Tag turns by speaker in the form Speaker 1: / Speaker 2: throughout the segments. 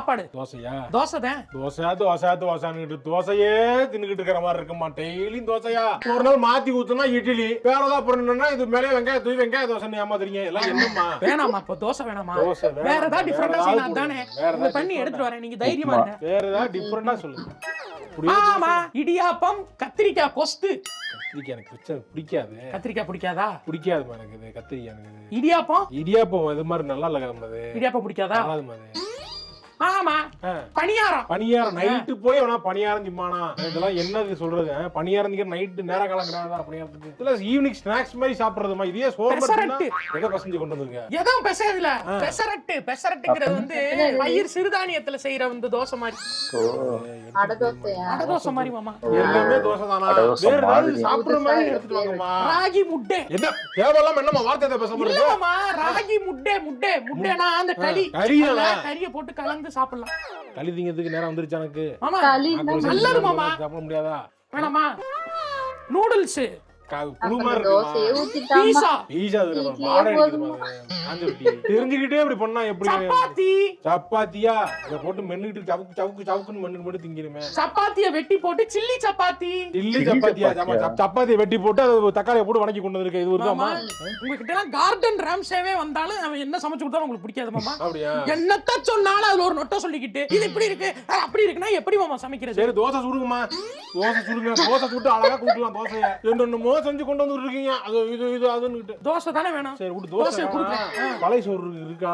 Speaker 1: சாப்பாடு
Speaker 2: தோசையா?
Speaker 1: தோசை தான்.
Speaker 2: தோசையே தின்னுகிட்டு இருக்கிற மாதிரி இருக்குமா? டெய்லியும் தோசையா? ஒரு நாள் மாத்தி ஊத்துனா இட்லி, வேற ஏதாவது பண்ணணும்னா இது மேலே வெங்காயம் தூவி வெங்காய தோசை ஏமாத்துறீங்க. எல்லாம் என்னமா?
Speaker 1: வேணாமா இப்ப தோசை வேணாமா?
Speaker 2: தோசை
Speaker 1: வேற ஏதாவது டிஃபரெண்டா செய்யலாம் தானே. பண்ணி எடுத்துட்டு வரேன், நீங்க தைரியமா இருங்க.
Speaker 2: வேற ஏதாவது டிஃபரெண்டா சொல்லு.
Speaker 1: ஆமா, இடியாப்பம் கத்திரிக்காய் கொஸ்து.
Speaker 2: கத்திரிக்காய் எனக்கு பிடிக்காது.
Speaker 1: கத்திரிக்காய் பிடிக்காதா?
Speaker 2: பிடிக்காது எனக்கு இது கத்திரிக்காய். எனக்கு
Speaker 1: இடியாப்பம்
Speaker 2: இது மாதிரி நல்லா இல்ல.
Speaker 1: இடியாப்பம் பிடிக்காதா? ஆமா, பணியாரம்
Speaker 2: நைட்டு போய் அவனா பணியாரம் திம்மானா? இதெல்லாம் என்னது சொல்றது? பணியாரம் நைட்டு நேர காலம் கிடையாது. பணியாரத்துக்கு இல்ல ஈவினிங் ஸ்நாக்ஸ் மாதிரி சாப்பிடுறதுமா? இதே சோறு எங்க பசஞ்சு கொண்டு வந்திருக்க?
Speaker 1: எதுவும் பெசரல. பெசரட்டுங்கிறது வந்து பயிர் சிறுதானியத்துல செய்யற வந்து தோசை மாதிரி. அடை தோசை மாதிரி மாமா.
Speaker 2: எல்லாமே தோசை தானா? வேற ஏதாவது சாப்பிடுற மாதிரி எடுத்துட்டு வாங்கம்மா.
Speaker 1: ராகி முட்டை.
Speaker 2: என்ன தேவலாம் என்னமா வார்த்தையை பேச முடியல?
Speaker 1: இல்லம்மா, ராகி முட்டைனா அந்த கறிய போட்டு கலந்து சாப்பிடலாம்.
Speaker 2: களி திங்கிறதுக்கு நேரம் வந்துருச்சு எனக்கு.
Speaker 1: மாமா நல்லது மாமா.
Speaker 2: சாப்பிட முடியாதா?
Speaker 1: வேணாமா? நூடுல்ஸ்
Speaker 2: தெரிஞ்சுக்கிட்டே இப்படி பண்ணா எப்படி? சப்பாத்தியா இத போட்டு மென்னுட்டு சவுக்கு சவுக்கு சவுக்குன்னு மென்னு மட்டும் திங்கிருமே.
Speaker 1: சப்பாத்திய வெட்டி போட்டு சில்லி சப்பாத்தியா?
Speaker 2: சப்பாத்தியை வெட்டி போட்டு அது தக்காளியை போட்டு வணக்கி கொண்டு வந்திருக்க. இது வருதாமா?
Speaker 1: உங்ககிட்ட எல்லாம் கார்டன் ராம்சேவே வந்தாலும் அவன் என்ன சமைச்சு கொடுத்தாலும் உங்களுக்கு பிடிக்காது மாமா.
Speaker 2: அப்படியா?
Speaker 1: என்னத்த சொன்னாலும் அதுல ஒரு நொட்டை சொல்லிக்கிட்டு இது இப்படி இருக்கு அப்படி இருக்குன்னா எப்படி மாமா சமைக்கிறது?
Speaker 2: சரி தோசை சுடுங்கம்மா. தோசை சுட்டு அழகா கூட்டலாம். தோசையை என்னமோ செஞ்சு கொண்டு வந்து இருக்கீங்க. அது இது அதுன்னு
Speaker 1: தோசை தானே வேணும்.
Speaker 2: சரி விட்டு தோசை குடுக்குறேன். பழைய சோறு இருக்கா?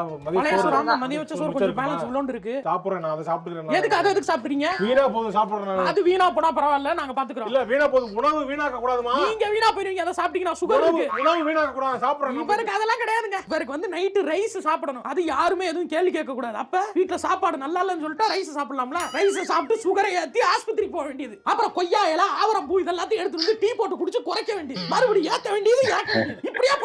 Speaker 1: மதிய வச்ச சோறு கொஞ்சம் பேலன்ஸ் உள்ளோண்டு இருக்கு.
Speaker 2: சாப்பிடுறேன் நான். அதை சாப்பிட்டுக்கிறேன்.
Speaker 1: எதுக்கு அதை எதுக்கு சாப்பிடுறீங்க?
Speaker 2: வீணா போகுது சாப்பிடுறேன்.
Speaker 1: அது வீணா போனா பரவாயில்ல, நாங்க பாத்துக்கிறோம்.
Speaker 2: இல்ல வீணா போகுது. உணவு வீணாக்க கூடாதுமா.
Speaker 1: நீங்க வீணா போயிருவீங்க. அதை சாப்பிட்டீங்கன்னா சுகர் இருக்கு.
Speaker 2: உணவு வீணாக்க கூடாது. சாப்பிடுறேன்.
Speaker 1: இவருக்கு அதெல்லாம் கிடையாதுங்க. இவருக்கு வந்து நைட்டு ரைஸ் சாப்பிடணும். அது யாருமே எதுவும் கேள்வி கேட்க கூடாது. அப்ப வீட்டுல சாப்பாடு நல்லா இல்லன்னு சொல்லிட்டு ரைஸ் சாப்பிடலாம்ல? ரைஸ் சாப்பிட்டு சுகரை ஏத்தி ஆஸ்பத்திரிக்கு போக வேண்டியது. அப்புறம் கொய்யா இலை, ஆவரம் பூ இதெல்லாத்தையும் எடுத்து வந்து டீ போட்டு குடிச்சு குறைக்க வேண்டியது. மறுபடியும் ஏத்த வேண்டியது இப்படியே